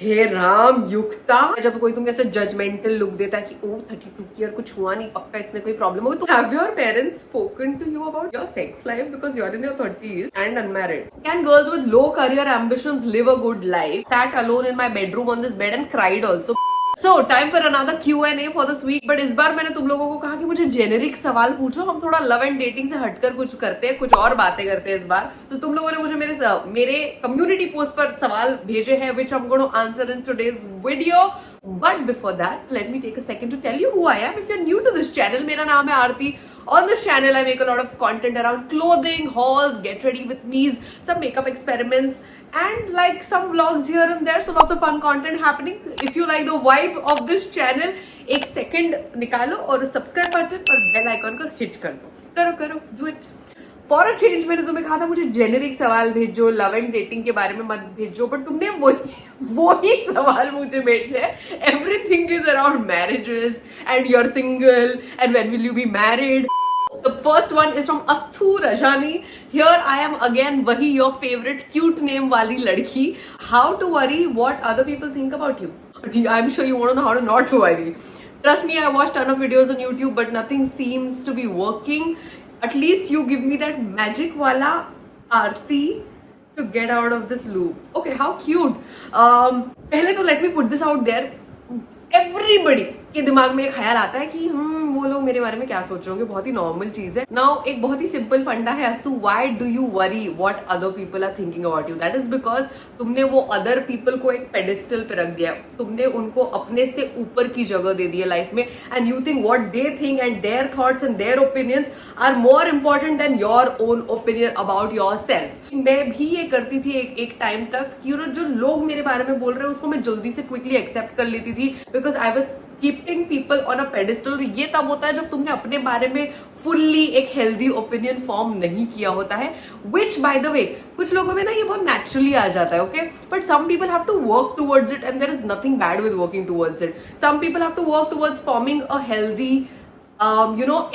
हे राम युक्ता, जब कोई तुम ऐसे जजमेंटल लुक देता है कि ओ 32 की और कुछ हुआ नहीं, पक्का इसमें कोई प्रॉब्लम होगी, तो have your parents spoken to you about your sex life because you are in your 30s and unmarried? Can girls with low career ambitions live a good life? Sat alone in my bedroom on this bed and cried also. So time for another Q&A for this week. But इस बार मैंने तुम लोगों को कहा कि मुझे generic सवाल पूछो, हम थोड़ा लव एंड डेटिंग से हटकर कुछ करते हैं, कुछ और बातें करते हैं इस बार. तो तुम लोगों ने मुझे मेरे कम्युनिटी पोस्ट पर सवाल भेजे हैं which I'm going to answer in today's video. But before that, let me take a second to tell you who I am. If you're new to this channel, मेरा नाम है आरती. On this channel, I make a lot of content around clothing, hauls, get ready with me's, some makeup experiments, and like some vlogs here and there. So lots of fun content happening. If you like the vibe of this channel, एक second निकालो और subscribe button और bell icon को hit कर दो. करो, do it. For a change, मैंने तुम्हें कहा था मुझे जेनेरिक सवाल भेजो, लव एंड डेटिंग के बारे में मत भेजो, बट तुमने वही सवाल मुझे भेजे. Everything is around marriages and you are single and when will you be married. The first one is from Asthu Rajani. Here I am again, wahi your favorite cute name wali ladki. How to worry what other people think about you? I'm sure you want to know how to not worry. Trust me, I watched ton of videos on YouTube, but nothing seems to be working. At least you give me that magic wala Aarti to get out of this loop. Okay, how cute. पहले तो let me put this out there. Everybody के दिमाग में एक ख्याल आता है कि वो लोग मेरे बारे में क्या सोच रहे होंगे. बहुत ही नॉर्मल चीज है. नाउ एक बहुत ही सिंपल फंडा है as to why do you worry what other people are thinking about you. That is because तुमने वो other people को एक pedestal पे रख दिया. तुमने उनको अपने से ऊपर की जगह दे दी है लाइफ में, and you think what they think and their thoughts and their opinions are more important than your own opinion about yourself. मैं भी ये करती थी एक टाइम तक कि जो लोग मेरे बारे में बोल रहे हैं उसको मैं जल्दी से क्विकली एक्सेप्ट कर लेती थी because I was keeping people on a pedestal. ये तब होता है जब तुमने अपने बारे में फुल्ली एक हेल्दी ओपिनियन फॉर्म नहीं किया होता है, विच बाय द वे कुछ लोगों में ना ये बहुत नेचुरली आ जाता है. Okay, but some people have to work towards it and there is nothing bad with working towards it. Some people have to work towards forming a healthy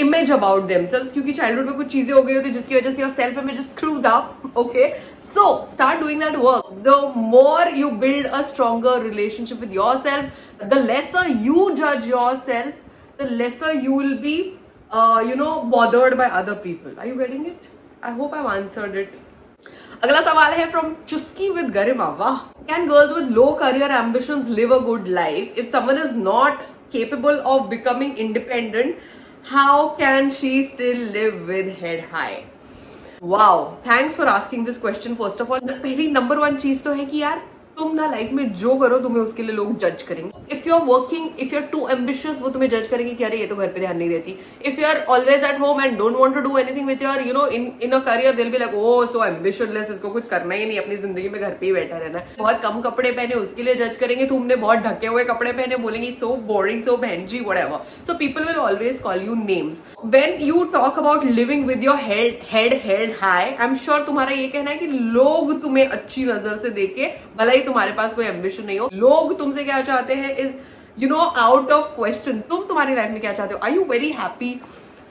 image about themselves, क्योंकि childhood में कुछ चीजें हो गई होती जिसकी वजह से your self image is screwed up. Okay, so start doing that work. The more you build a stronger relationship with yourself, the lesser you judge yourself, the lesser you will be bothered by other people. Are you getting it? I hope I've answered it. अगला सवाल है from चुस्की with गरिमा. वाह. Can girls with low career ambitions live a good life? If someone is not capable of becoming independent, how can she still live with head high? Wow, thanks for asking this question. First of all, पहली number one चीज तो है कि यार तुम ना life में जो करो तुम्हें उसके लिए लोग जज करेंगे. If you are working, if you are too ambitious, वो तुम्हें जज करेंगे कि अरे ये तो घर पे ध्यान नहीं देती. If you are always at home and don't want to do anything with your in a career, they will be like oh so ambitionless, इसको कुछ करना ही नहीं, अपनी जिंदगी में घर पे ही बैठा रहना है. बहुत कम कपड़े पहने उसके लिए जज करेंगे. तुमने बहुत ढके हुए कपड़े पहने बोलेंगे so boring, so behenji, whatever. So people will always call you names. When you talk about living with your head held high, I am sure तुम्हारा ये कहना है कि लोग तुम्हें अच्छी नजर से देखे, भला ही तुम्हारे पास कोई एम्बिशन नहीं हो. लोग तुमसे क्या चाहते हैं इज आउट ऑफ क्वेश्चन. तुम तुम्हारी लाइफ में क्या चाहते हो? Are you very happy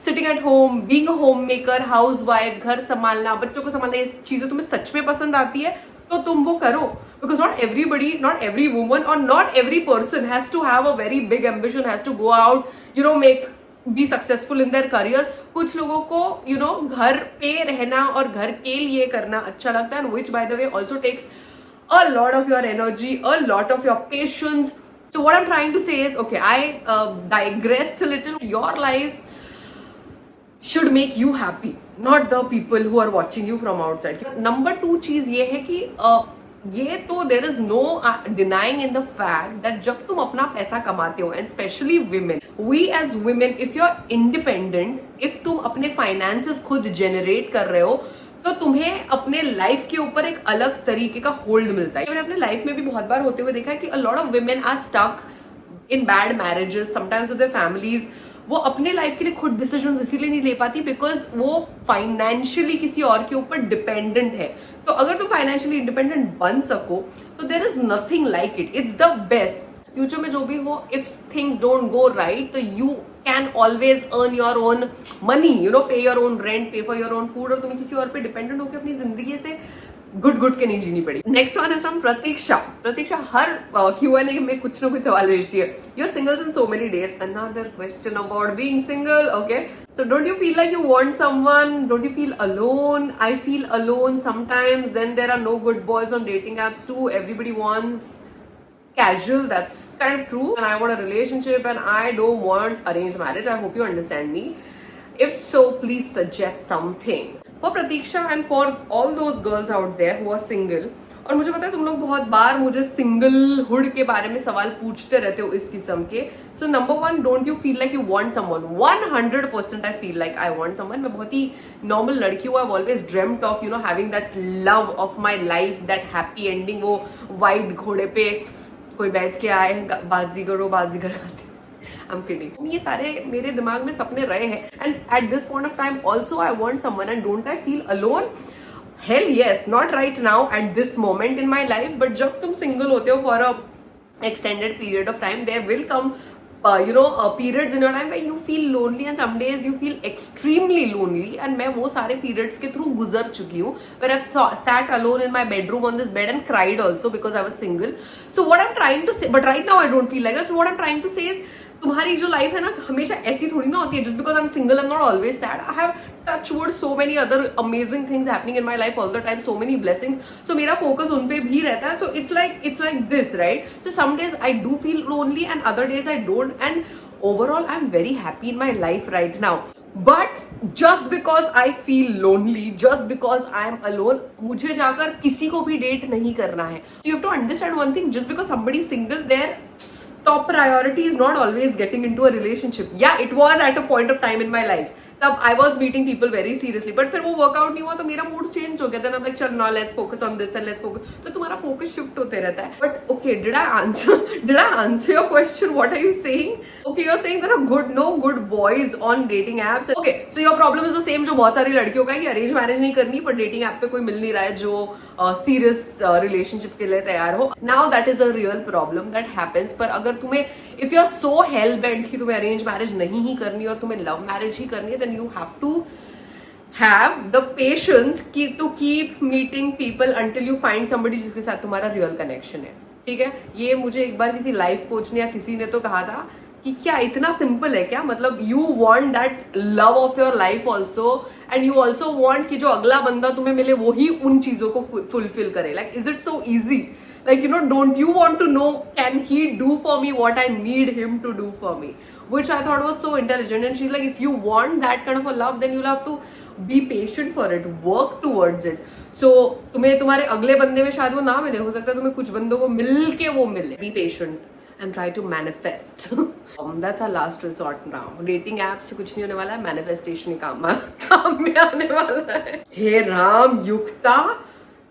sitting at home, being a home maker, house wife, घर संभालना, बच्चों को संभालना, ये चीजें तुम्हें सच में पसंद आती है तो तुम वो करो. Because not everybody, not every woman और not every person has to have a very big ambition, has to go out make be successful in their careers. कुछ लोगों को घर पे रहना और घर के लिए करना अच्छा लगता है, which by the way also takes a lot of your energy, a lot of your patience. So what I'm trying to say is, okay, I digressed a little. Your life should make you happy, not the people who are watching you from outside. Number 2 चीज ये है कि ये तो there is no denying in the fact that जब तुम अपना पैसा कमाते हो, and especially women, we as women, if you're independent, if तुम अपने finances खुद generate कर रहे हो, तो तुम्हें अपने लाइफ के ऊपर एक अलग तरीके का होल्ड मिलता है. मैंने अपने लाइफ में भी बहुत बार होते हुए देखा है कि a lot of women are stuck in bad marriages, sometimes with their families. वो अपने लाइफ के लिए खुद डिसीजंस इसीलिए नहीं ले पाती बिकॉज वो फाइनेंशियली किसी और के ऊपर डिपेंडेंट है. तो अगर तुम फाइनेंशियली इंडिपेंडेंट बन सको तो there is nothing like it. It's the best. Future में जो भी हो, if things don't go right, तो you can always earn your own money, pay your own rent, pay for your own food. और तुम्हें किसी और पे डिपेंडेंट होकर अपनी जिंदगी से गुट के नहीं जीनी पड़ी. Next one is from Pratiksha. Pratiksha her Q&A में कुछ ना कुछ सवाल भेजती है. You're single since so many days. Another question about being single. Okay. So don't you feel like you want someone? Don't you feel alone? I feel alone sometimes. Then there are no good boys on dating apps too. Everybody wants casual. That's kind of true. And I want a relationship and I don't want arranged marriage. I hope you understand me. If so, please suggest something. For Pratiksha and for all those girls out there who are single. और मुझे पता है तुम लोग बहुत बार मुझे single hood के बारे में सवाल पूछते रहते हो इस किस्म के. So number one, don't you feel like you want someone. 100% I feel like I want someone. मैं बहुत ही नॉर्मल लड़की हूँ. I always dreamed of having that love of my life, that happy ending. वो वाइट घोड़े पे कोई बैठ के आए, बाजीगरो बाजीगर खाते. I'm kidding. ये सारे मेरे दिमाग में सपने रहे हैं. And at this point of time also I want someone. And don't I feel alone? Hell yes. Not right now at this moment in my life. But जब तुम single होते हो for a extended period of time, there will come periods in your life where you feel lonely and some days you feel extremely lonely. And मैं वो सारे periods के through गुजर चुकी हूँ, where I've sat alone in my bedroom on this bed and cried also because I was single. So what I'm trying to say, but right now I don't feel like that. So what I'm trying to say is, तुम्हारी जो life है ना हमेशा ऐसी थोड़ी ना होती है. Just because I am single I am not always sad. I have touch wood so many other amazing things happening in my life all the time, so many blessings. So मेरा focus उन पे भी रहता है. So it's like this, right? So some days I do feel lonely and other days I don't. And overall I am very happy in my life right now. But just because I feel lonely, just because I am alone, मुझे जाकर किसी को भी date नहीं करना है. You have to understand one thing. Just because somebody is single, their top priority is not always getting into a relationship. Yeah, it was at a point of time in my life. तब I was meeting people very seriously, but फिर वो workout नहीं हुआ तो मेरा mood change हो गया. Then I'm like, चल now let's focus on this and let's focus. तो तुम्हारा फोकस शिफ्ट होते रहता है. But okay, did I answer your question? What are you saying? Okay, you're saying there are no good boys on dating apps. Okay, so your problem is the same जो बहुत सारी लड़कियों का है कि अरेंज मैरिज नहीं करनी, पर डेटिंग ऐप पे कोई मिल नहीं रहा है जो सीरियस रिलेशनशिप के लिए तैयार हो. Now that is a real problem that happens. पर अगर तुम्हें if you are so hell bent कि तुम्हें अरेंज मैरिज नहीं ही करनी और तुम्हें लव मैरिज ही करनी है, then you have to have the patience to keep meeting people until you find somebody जिसके साथ तुम्हारा real connection है. ठीक है? ये मुझे एक बार किसी लाइफ कोच ने या किसी ने तो कहा था कि क्या इतना सिंपल है क्या? मतलब you want that love of your life also and you also want कि जो अगला बंदा तुम्हें मिले वो ही उन चीजों को fulfill करे. Like is it so easy? Like don't you want to know, can he do for me what I need him to do for me? Which I thought was so intelligent. And she's like, if you want that kind of a love, then you'll have to be patient for it, work towards it. So तुम्हें तुम्हारे अगले बंदे में शायद वो ना मिले, हो सकता है तुम्हें कुछ बंदों को मिल के वो मिले. Be patient and try to manifest. That's our last resort now. Dating apps से कुछ नहीं होने वाला है, manifestation ही काम में आने वाला है. Hey Ram, Yukta,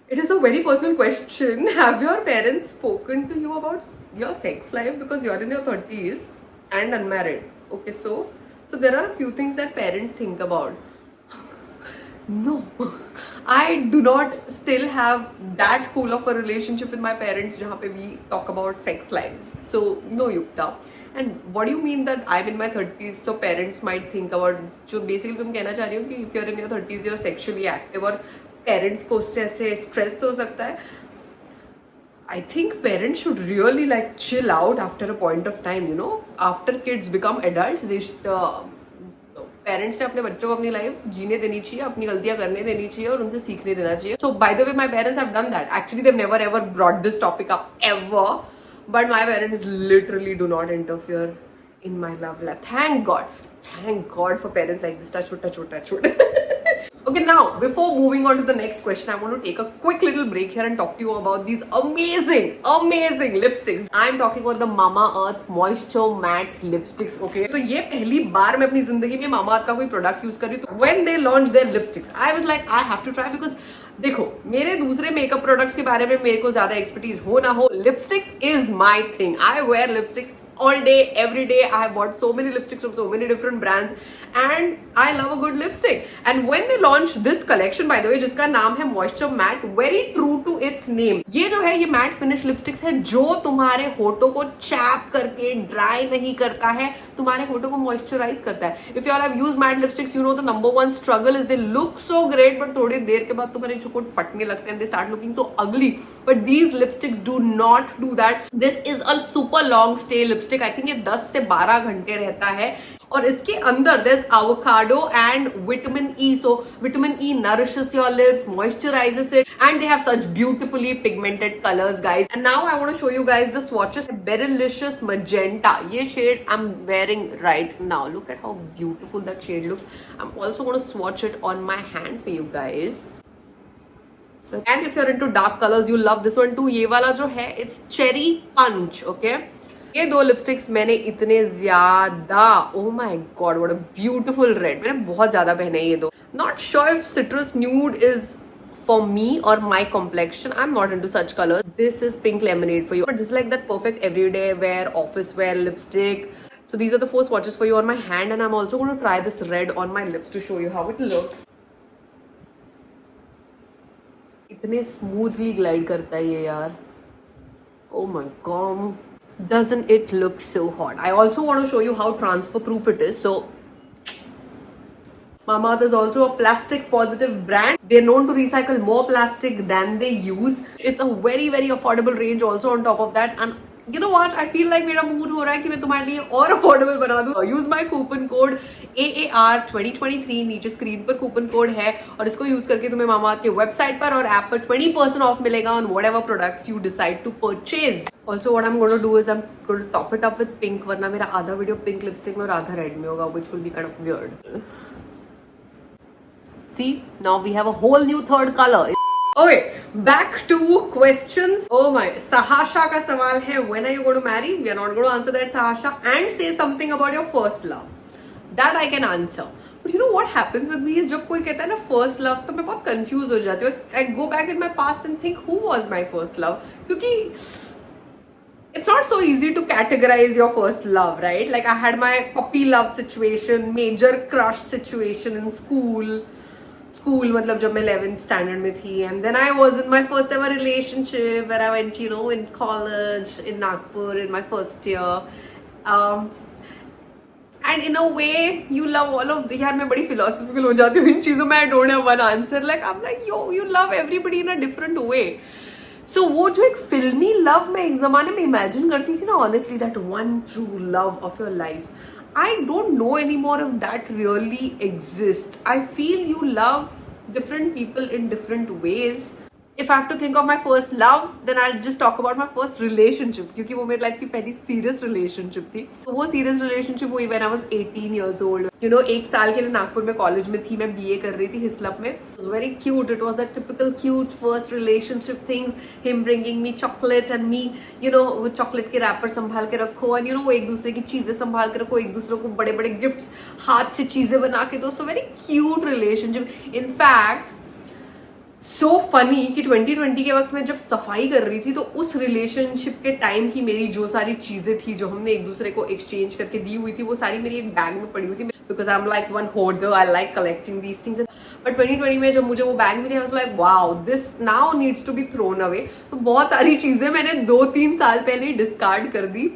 it is a very personal question. Have your parents spoken to you about your sex life because you're in your 30s and unmarried? Okay, so there are a few things that parents think about. No, I do not still have that cool of a relationship with my parents जहाँ पे we talk about sex lives. So no, Yukta. And what do you mean that I'm in my 30s? So parents might think about, जो basically तुम कहना चाह रही हो कि if you're in your 30s you're sexually active और parents को उससे ऐसे stress हो सकता है. I think parents should really like chill out after a point of time, after kids become adults, parents ने अपने बच्चों को अपनी लाइफ जीने देनी चाहिए, अपनी गलतियां करने देनी चाहिए और उनसे सीखने देना चाहिए. So by the way my parents have done that. Actually they never ever brought this topic up ever, but my parents literally do not interfere in my love life. Thank God for parents like this. Touch wood. Okay, now before moving on to the next question, I want to take a quick little break here and talk to you about these amazing lipsticks. I'm talking about the Mama Earth Moisture Matte Lipsticks. Okay, तो ये पहली बार मैं अपनी जिंदगी में Mama Earth का कोई product use कर रही हूँ. When they launched their lipsticks, I was like, I have to try because देखो मेरे दूसरे मेकअप प्रोडक्ट्स के बारे में मेरे को ज्यादा एक्सपर्टीज हो ना हो, lipsticks is my thing. I wear lipsticks all day, every day. I have bought so many lipsticks from so many different brands and I love a good lipstick. And when they launched this collection, by the way, जिसका नाम है Moisture Matte, very true to its name. ये जो है ये matte finish lipsticks है जो तुम्हारे होठों को चैप करके ड्राई नहीं करता है, तुम्हारे होठों को मॉइस्चराइज करता है. If you all have used matte lipsticks, you know the number one struggle is they look so great, but थोड़ी देर के बाद तुम्हारे होठ फटने लगते हैं, they start looking so ugly. But these lipsticks do not do that. This is a super long stay lipstick. I think ये 10 से 12 घंटे रहता है. और इसके अंदर there's avocado and vitamin E. So vitamin E nourishes your lips, moisturizes it, and they have such beautifully pigmented colors, guys. And now I want to show you guys the swatches. Berylicious Magenta. ये shade I'm wearing right now. Look at how beautiful that shade looks. I'm also going to swatch it on my hand for you guys. So, and if you're into dark colors, you love this one too. ये वाला जो है, it's Cherry Punch. Okay. ये दो lipsticks मैंने इतने ज्यादा, oh my god, what a beautiful red, मैंने बहुत ज्यादा पहने ये दो. Not sure if citrus nude is for me or my complexion. I'm not into such colors. This is pink lemonade for you. But this is like that perfect everyday wear, office wear lipstick. So these are the 4 swatches for you on my hand, and I'm also going to try this red on my lips to show you how it looks. इतने smoothly glide करता है ये यार. Oh my god. Doesn't it look so hot? I also want to show you how transfer proof it is. So Mamaearth is also a plastic positive brand. They're known to recycle more plastic than they use. It's a very affordable range also on top of that. And you know what? I feel like मेरा mood हो रहा है कि मैं तुम्हारे लिए और affordable बना दूँ. Use my coupon code AAR 2023. नीचे स्क्रीन पर कूपन कोड है और इसको यूज करके तुम्हें मामाअर्थ के वेबसाइट पर और ऐप पर 20% ऑफ मिलेगा on whatever products you decide to purchase. Also, what I'm going to do is I'm going to top it up with pink. वरना मेरा आधा वीडियो पिंक लिपस्टिक में और आधा रेड में होगा, which will be kind of weird. See, now we have a whole new third color. Okay, back to questions. Oh my, Sahasha का सवाल है, when are you going to marry? We are not going to answer that, Sahasha. And say something about your first love. That I can answer. But you know what happens with me is जब कोई कहता है ना first love, तो मैं बहुत confused हो जाती हूँ. I go back in my past and think who was my first love? क्योंकि it's not so easy to categorize your first love, right? Like I had my puppy love situation, major crush situation in school मतलब जब मैं 11th standard में थी, and then I was in my first ever relationship where I went, you know, in college in Nagpur in my first year. And in a way you love all of the, यार मैं बड़ी philosophical हो जाती हूँ इन चीजों में. I don't have one answer. Like I'm like yo, you love everybody in a different way. So वो जो एक फिल्मी लव मैं एक जमाने में इमेजिन करती थी ना, honestly, that one true love of your life, I don't know anymore if that really exists. I feel you love different people in different ways. If I have to think of my first love, then I'll just talk about my first relationship, क्योंकि वो मेरी life की पहली serious relationship थी. तो वो serious relationship हुई when I was 18 years old. You know, 1 साल के लिए नागपुर में कॉलेज में थी, मैं BA कर रही थी हिस्लप में. It was very cute. It was a typical cute first relationship things. Him bringing me chocolate and me, you know, वो chocolate के रैपर संभाल के रखो, and you know वो एक दूसरे की चीजें संभाल के रखो, एक दूसरे को बड़े बड़े गिफ्ट्स हाथ से चीजें बना के दो. So very cute relationship. In fact, so funny कि 2020 के वक्त में जब सफाई कर रही थी तो उस रिलेशनशिप के टाइम की मेरी जो सारी चीजें थी जो हमने एक दूसरे को एक्सचेंज करके दी हुई थी वो सारी मेरी एक बैग में पड़ी हुई थी, because I am like one hoarder, I like collecting these things. But 2020 में जब मुझे वो बैग मिली, I was like wow, this now needs to be thrown away. तो बहुत सारी चीजें मैंने 2-3 साल पहले डिस्कार्ड कर दी.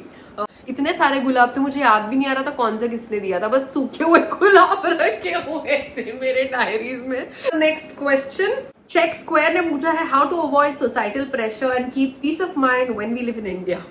इतने सारे गुलाब थे मुझे याद भी नहीं आ रहा था कौन सा किसने दिया था, बस सूखे हुए गुलाब रखे हुए थे मेरे डायरीज में. नेक्स्ट क्वेश्चन, चेक स्क्वायर ने पूछा है, how to avoid societal pressure and keep peace of mind when we live in India.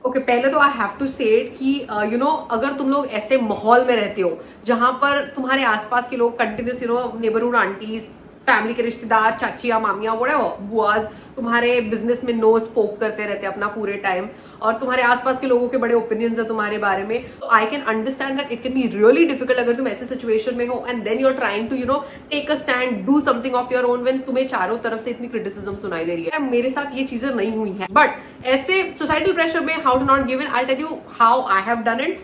Okay, पहले तो I have to say it कि यू नो अगर तुम लोग ऐसे माहौल में रहते हो जहां पर तुम्हारे आसपास के लोग continuous, you know, neighbourhood aunties, family के रिश्तेदार, चाचिया, मामिया, व्हाटएवर, बुआज तुम्हारे बिजनेस में नो स्पोक करते रहते अपना पूरे टाइम, और तुम्हारे आसपास के लोगों के बड़े ओपिनियंस है तुम्हारे बारे में. तो I can understand that it can be really difficult अगर तुम ऐसे सिचुएशन में हो and then you are trying to, you know, take a stand, do something of your own, when तुम्हें चारों तरफ से इतनी क्रिटिसिज्म सुनाई दे रही है. मेरे साथ ये चीजें नहीं हुई है, बट ऐसे सोसाइटल प्रेशर में how to not give in, I tell you how I have done it.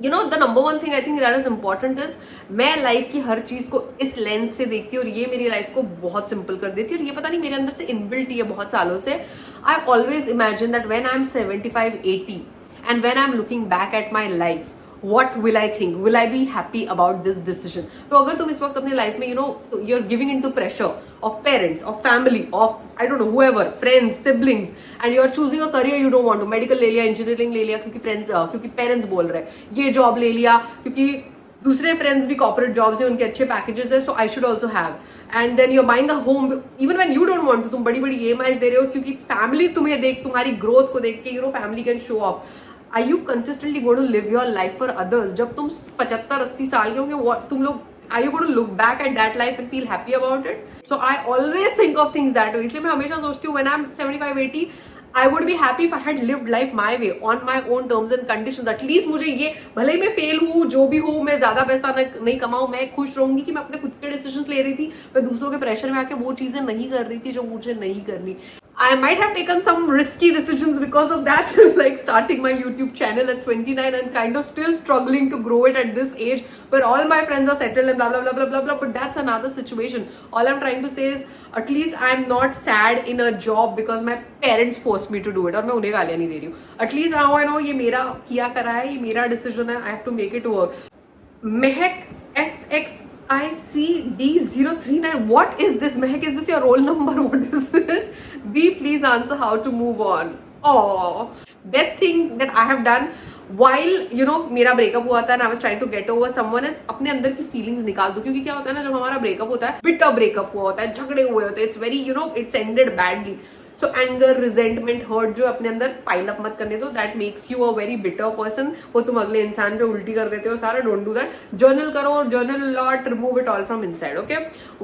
You know, the number one thing I think that is important is, मैं लाइफ की हर चीज को इस लेंस से देखती हूँ और ये मेरी लाइफ को बहुत सिंपल कर देती है. और ये पता नहीं मेरे अंदर से इनबिल्ट ही है बहुत सालों से. I always imagine that when I am 75-80 and when I am looking back at my life, what will I think? Will I be happy about this decision? तो अगर तुम इस वक्त अपने लाइफ में you're giving into pressure of parents, of family, of I don't know whoever, friends, siblings, and you're choosing a career you don't want to, medical ले लिया, engineering ले लिया क्योंकि क्योंकि parents बोल रहे हैं, ये job ले लिया क्योंकि दूसरे friends भी corporate jobs हैं, उनके अच्छे packages हैं, so I should also have. And then you're buying a home even when you don't want to. तुम बड़ी बड़ी EMIs दे रहे हो क्योंकि family तुम्हें देख, तुम्हारी growth को देख के family can show off. Are you consistently going to live your life for others? जब तुम 75-80 साल के होंगे, तुम लोग are you going to look back at that life and feel happy about it? So I always think of things that way. इसलिए मैं हमेशा सोचती हूँ when I'm 75-80, I would be happy if I had lived life my way, on my own terms and conditions. At least मुझे ये, भले ही मैं fail हूँ, जो भी हूँ, मैं ज्यादा पैसा नहीं कमाऊँ, मैं खुश रहूंगी कि मैं अपने खुद के डिसीजन ले रही थी, मैं दूसरों के प्रेशर में आके वो चीजें नहीं कर रही थी जो मुझे नहीं करनी. I might have taken some risky decisions because of that, like starting my YouTube channel at 29 and kind of still struggling to grow it at this age where all my friends are settled and blah, blah, blah, blah, blah, blah. But that's another situation. All I'm trying to say is at least I'm not sad in a job because my parents forced me to do it. और मैं उन्हें गालियाँ नहीं दे रही हूँ. At least now I know ये मेरा किया करा है, ये मेरा decision है. I have to make it work. Mehak SXICD039. What is this, Mehak? Is this your roll number? What is this? B, please answer how to move on. Oh, best thing that I have done while मेरा breakup हुआ था and I was trying to get over someone is अपने अंदर की feelings निकाल दो. क्योंकि क्या होता है ना, जब हमारा ब्रेकअप होता है, बिटर ब्रेकअप हुआ होता है, झगड़े हुए होते हैं, it's very it's ended badly. So anger, resentment, hurt जो अपने अंदर पाइल अप मत करने दो. That makes you a very bitter person. वो तुम अगले इंसान पे उल्टी कर देते हो सारा. Don't do that. जर्नल करो, journal lot, remove it all from inside. Okay,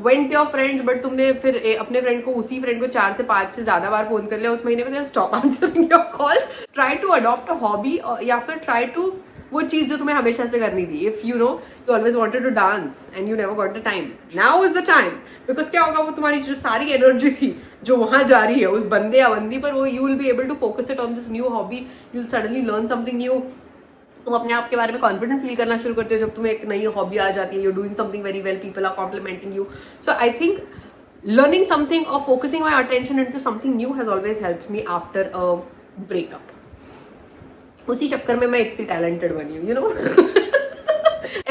went your friends, but तुमने फिर अपने फ्रेंड को, उसी फ्रेंड को 4 से 5 से ज्यादा बार फोन कर लिया उस महीने में. Stop answering your calls. Try to adopt a hobby, या फिर ट्राई टू वो चीज जो तुम्हें हमेशा से करनी थी. If you always wanted to dance and you never got the time, now is the time. Because क्या होगा, वो तुम्हारी जो सारी एनर्जी थी जो वहां जा रही है उस बंदे या बंदी पर, वो you will be able to focus it on this new hobby. You will suddenly learn something new. तुम अपने आप के बारे में कॉन्फिडेंट फील करना शुरू करते हो जब तुम्हें एक नई हॉबी आ जाती है. You doing something very well, people are complimenting you. So I think learning something or focusing my attention into something new has always helped me after a breakup. उसी चक्कर में मैं इतनी टैलेंटेड बनी हूँ,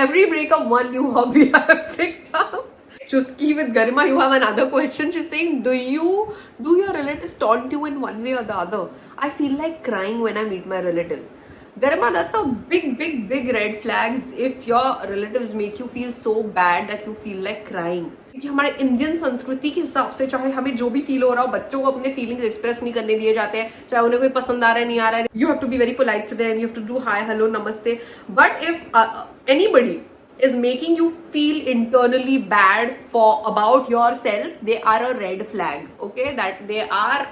Every breakup, one new hobby I have picked up. Chusky with Garima, you have another question. She's saying, do your relatives taunt you in one way or the other? I feel like crying when I meet my relatives. Garima, that's a big red flags if your relatives make you feel so bad that you feel like crying. क्योंकि हमारे Indian संस्कृति के हिसाब से चाहे हमें जो भी फील हो रहा हो, बच्चों को अपने फीलिंग्स एक्सप्रेस नहीं करने दिए जाते हैं. चाहे उन्हें कोई पसंद आ रहा है नहीं आ रहा है, you have to be very polite to them, you have to do hi, hello, namaste. But if anybody is making you feel internally bad about yourself, they are a red flag. Okay, that they are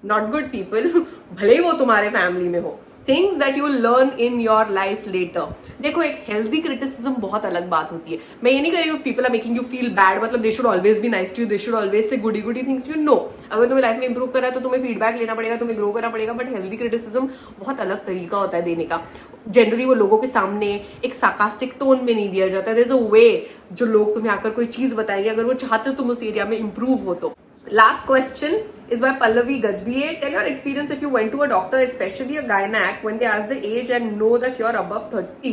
not good people. भले ही वो तुम्हारे family में हो. Things that you will learn in your life later. देखो, एक healthy criticism बहुत अलग बात होती है. मैं ये नहीं कर रही हूँ people are making you feel bad, मतलब they should always be nice to you, they should always say goody things to you. No, अगर तुम्हें लाइफ में इंप्रूव करना है तो तुम्हें फीडबैक लेना पड़ेगा, तुम्हें ग्रो करना पड़ेगा. बट हेल्दी क्रिटिसिज्म बहुत अलग तरीका होता है देने का. जनरली वो लोगों के सामने एक सार्कास्टिक टोन में नहीं दिया जाता. देयर इज अ वे जो लोग तुम्हें आकर कोई चीज बताएंगे अगर वो चाहते हो तुम उस एरिया में इंप्रूव हो तो. Last question is by Pallavi Gajbiye. Tell your experience if you went to a doctor, especially a gynac, when they ask the age and know that you're above 30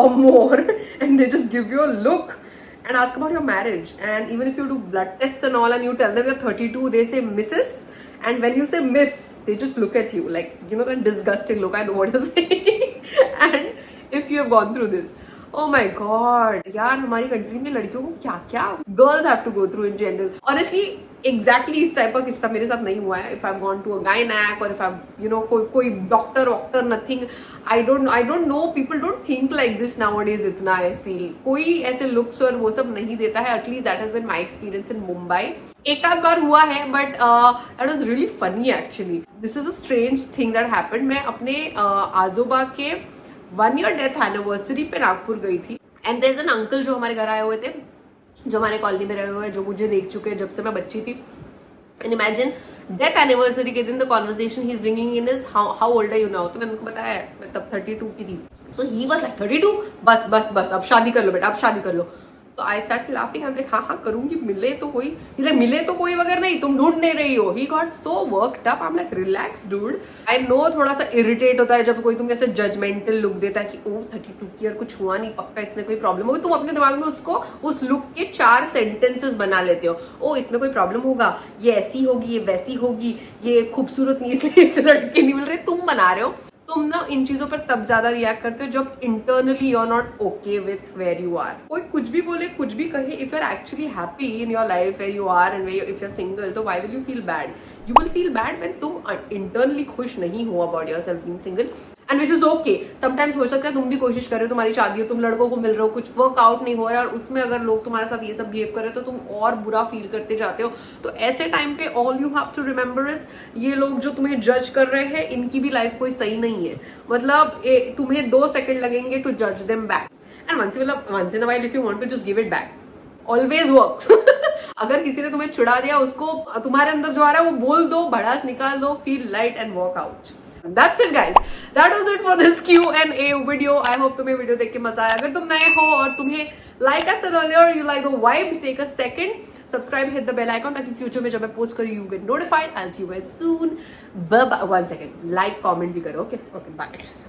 or more, and they just give you a look and ask about your marriage. And even if you do blood tests and all and you tell them you're 32, they say Mrs. And when you say Miss, they just look at you like, that disgusting look. I know what you're saying. And if you have gone through this, oh my god, यार हमारी country में लड़कियों को क्या क्या girls have to go through in general. Honestly exactly इस type का किस्सा मेरे साथ नहीं हुआ है. If I have gone to a gynaec or if I कोई doctor nothing. I don't know, people don't think like this nowadays. इतना आई फील कोई ऐसे लुक्स और वो सब नहीं देता है. At least that has been my experience in Mumbai. एक आध बार हुआ है but that was really funny actually. This is a strange thing that happened. मैं अपने आजोबा के 1 year डेथ एनिवर्सरी पे नागपुर गई थी. And there is an uncle जो हमारे घर आए हुए थे, जो हमारे कॉलोनी में रहे हुए हैं, जो मुझे देख चुके हैं जब से मैं बच्ची थी. एंड इमेजिन डेथ एनिवर्सरी के दिन the conversation he is bringing in is how old are you now. तो मैंने उनको बताया मैं तब 32 की थी. सो ही वाज लाइक 32, बस अब शादी कर लो बेटा, अब शादी कर लो. तो I start laughing, I am like हाँ करूंगी, मिले तो कोई, he's like, मिले तो कोई वगैरह नहीं, तुम ढूंढ नहीं रही हो. He got so worked up. I'm like relax dude. I know थोड़ा सा इरिटेट होता है जब कोई तुम्हें ऐसे जजमेंटल लुक देता है कि ओ 32 की, यार कुछ हुआ नहीं, पक्का इसमें कोई प्रॉब्लम होगी. तुम अपने दिमाग में उसको उस लुक के 4 सेंटेंसेस बना लेते हो. ओ इसमें कोई प्रॉब्लम होगा, ये ऐसी होगी, ये वैसी होगी, ये खूबसूरत नहीं इसलिए इसे लड़के नहीं मिल रहे, तुम बना रहे हो. तुम ना इन चीजों पर तब ज्यादा रिएक्ट करते हो जब internally you are not okay with where you are. कोई कुछ भी बोले, कुछ भी कहे, if you are actually happy in your life where you are and if you are single, तो why will you feel bad? You will feel bad when तुम internally खुश नहीं हो about yourself being single, and which is okay. Sometimes हो सकता है तुम भी कोशिश कर रहे हो, तुम्हारी शादी हो, तुम लड़कों को मिल रहे हो, कुछ वर्कआउट नहीं हो रहा है और उसमें अगर लोग तुम्हारे साथ ये सब बिहेव कर रहे हो तो तुम और बुरा फील करते जाते हो. तो ऐसे टाइम पे all you have to remember is, ये लोग जो तुम्हें जज कर रहे हैं इनकी भी लाइफ कोई सही नहीं है. मतलब तुम्हें 2 सेकंड लगेंगे टू जज them back, and once in a while if you want to just give it back, always works. अगर किसी ने तुम्हें चिढ़ा दिया, उसको तुम्हारे अंदर जो आ रहा है वो बोल दो, भड़ास निकाल दो, feel light and walk out. That's it guys. That was it for this Q&A video. I hope तुम्हें वीडियो देख के मजा आया. अगर तुम नए हो और तुम्हें like I said earlier, you like the vibe, take a second, subscribe, hit the bell icon ताकि फ्यूचर में जब मैं पोस्ट करूँ you get notified. I'll see you guys soon. Bye bye. 1 second. Like, comment भी करो. Okay, bye.